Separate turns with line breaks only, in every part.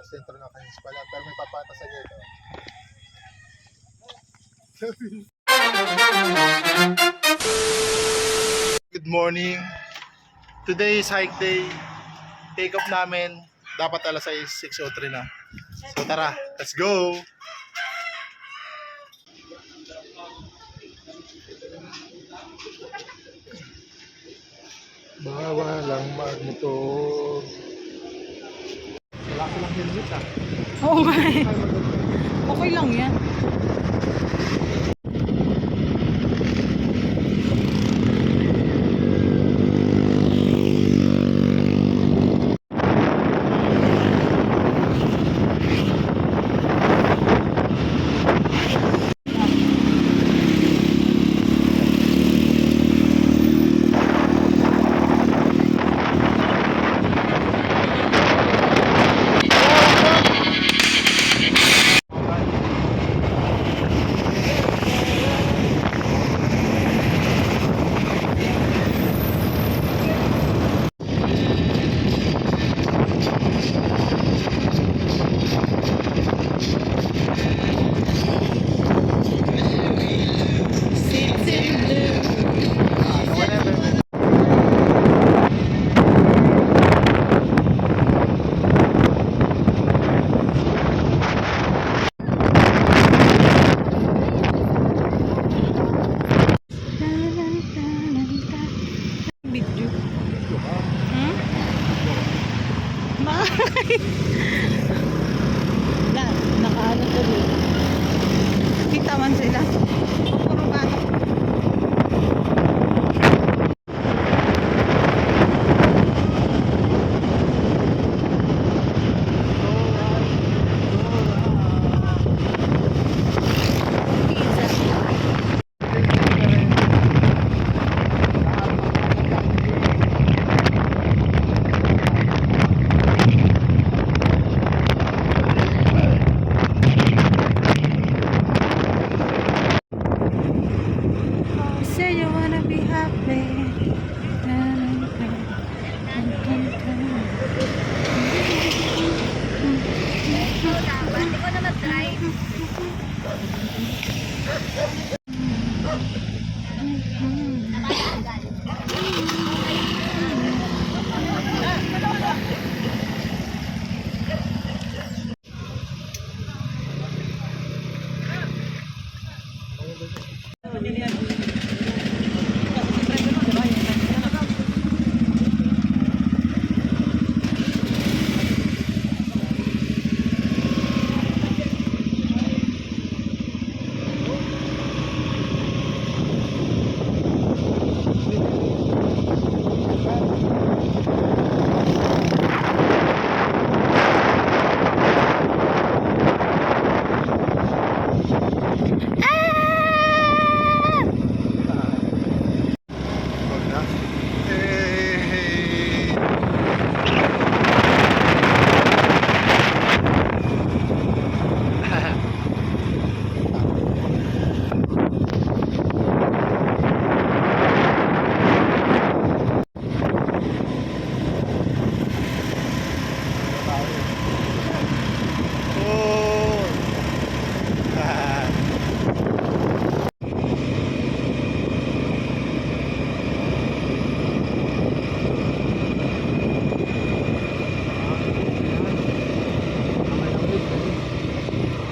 sentro ng Canis pala. Pero may papatasan dito. Good morning. Today is hike day. Take off namin. Dapat alas 6:03 na. So tara, let's go! Bawal lang magmotor. Wala ko lang helmet ah.
Oo nga eh. Okay lang yan. Video. Bakit? Nakaano tuloy. Kita man sila. Puro bata. Say you wanna be happy.
Hindi ko na nag-drive.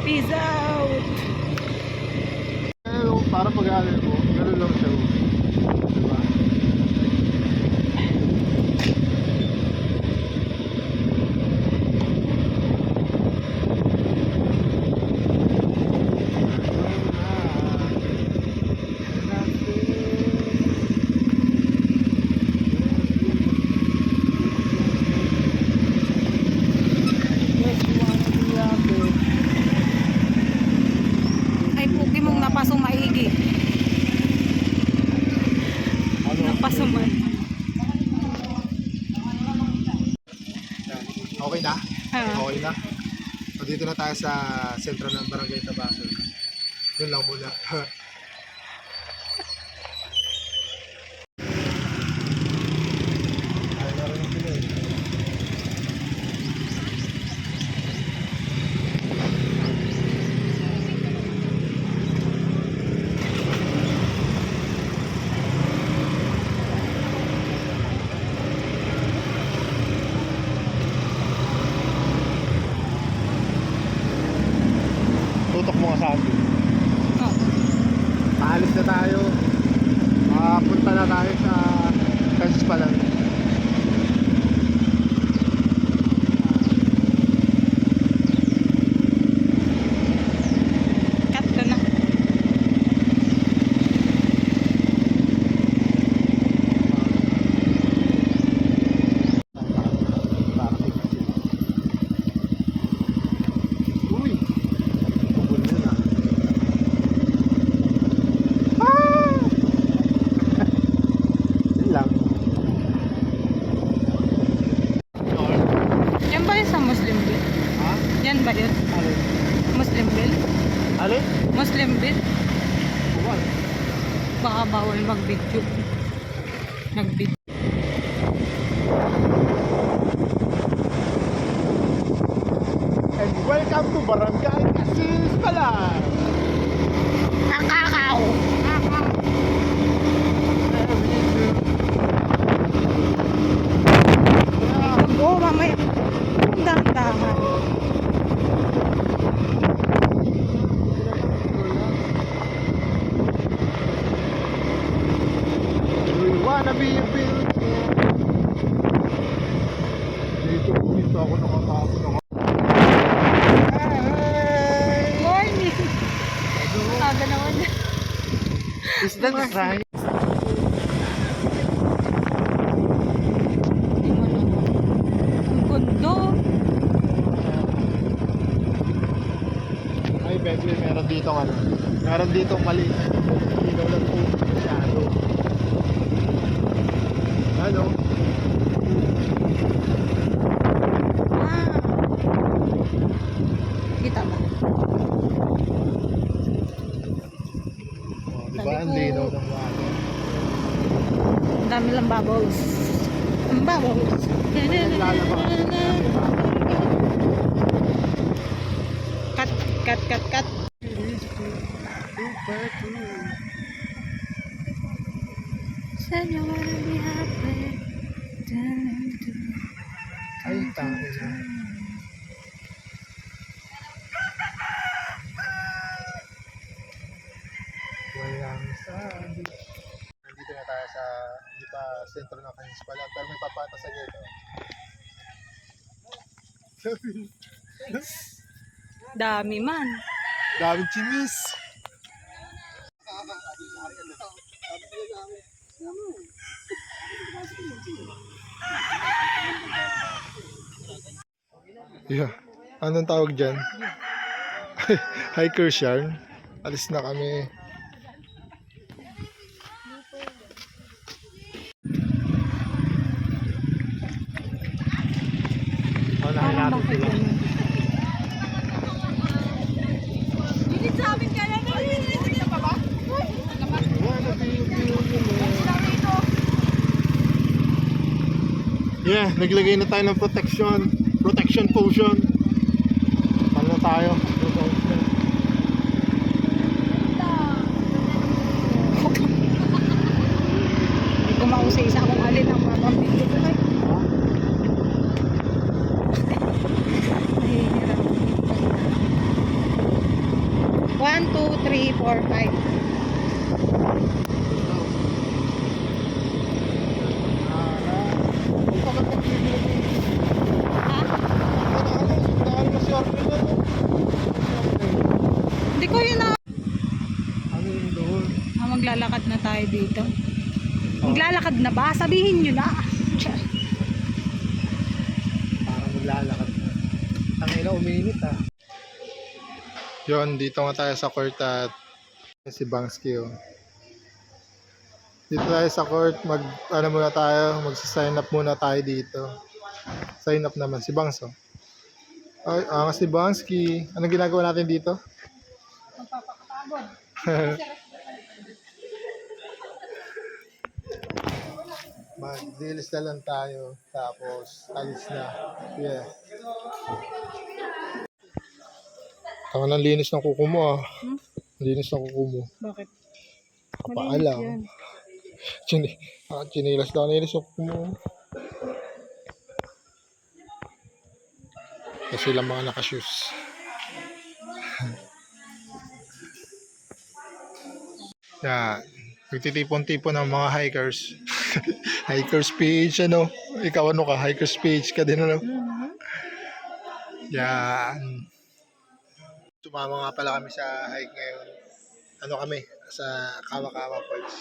Peace out.
Pero para pag-aaral mo, gano'n lang siya. Diba?
Ay, pugi mong napasong maigi. Napasuman.
Okay na?
Ah.
Okay na? So, dito na tayo sa sentro ng Barangay Tabaso. Yun lang muna. Ay, naroon sila eh.
Yan ba yun?
Alin?
Muslim bill?
Alin?
Muslim bill?
Buwan.
Baka bawal mag-video. Nag-video.
And welcome to Barangay Casis Palan.
Kakakaw! Oo, mamaya. Dahan-dahan.
We wanna be a billionaire. Dito ako nakakapon ako.
Morning! Aga naman.
Is that right?
Ang gundo.
Ay, Bentley, meron dito ano. Meron dito maliit na hindi daw lang po masyado. Ano?
Ah. Kita ba?
Oh, di ba? Ang linaw ng water.
Ang dami lang bubbles. Ang bubbles. Cut. Said you wanna be happy.
Ay, tango na. Walang sabi. Nandito na tayo sa, hindi pa sentro ng Casis Palan, pero may papatasan dito.
Dami man.
Daming chimis. Yeah. Anong tawag dyan? Hikers yarn. Alis na kami. Unahin natin sila. Yeah, naglagay na tayo ng protection potion. Ano na tayo?
Hindi ko mausay isa kung alin ang mamambili ko. Ay, nahihirap. 1, 2, 3, 4, 5. Hindi ko yun na.
Ano yun doon?
Maglalakad na tayo dito. Maglalakad na ba? Sabihin nyo na.
Parang maglalakad na. Tangina, uminit ah. Yun, dito nga tayo sa court at si Bangsky oh. Dito tayo sa court, ano muna tayo, magsa-sign up muna tayo dito. Sign up naman si Bangs oh. Ay, si Bangsky. Anong ginagawa natin dito?
Magpapakapagod.
Mag-deals na lang tayo, tapos alis na. Yeah. Taka ng linis ng kuko mo ah. Linis ng kuko mo.
Bakit?
Kapaalam. Chinilas daw na linis ng kuko mo. Kasi lang mga nakashoes. Yan. Nagtitipon-tipon ng mga hikers. Hikers page, ano? Ikaw ano ka? Hikers page ka din, ano? Yan. Tumama nga pala kami sa hike ngayon. Ano kami? Sa Kawa-Kawa Falls.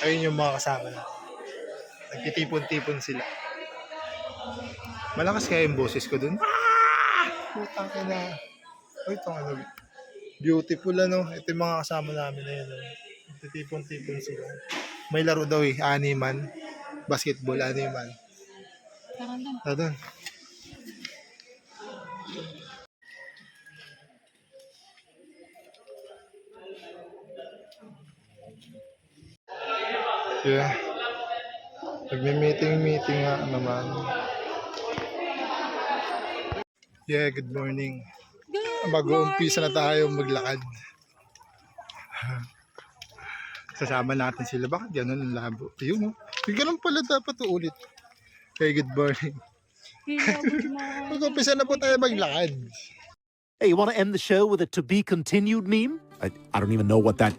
Ayun yung mga kasama na. Nagtitipon-tipon sila. Malakas kaya yung boses ko dun. Putang ina. Uy, itong ano. Beautiful ano. Ito yung mga kasama namin na yun. Nagtitipon-tipon sila. May laro daw eh. Animan. Basketball, animan. Tara doon. Yeah. Nagme-meeting nga naman. Yeah, good morning. Mag-uumpisa na tayo maglakad. Sasama natin sila. Bakit ganun ang labo? Ayun, oh. Ganun pala dapat ulit. Okay, good morning. Mag-uumpisa na po tayo maglakad.
Hey, you want to end the show with a to be continued meme? I don't even know what that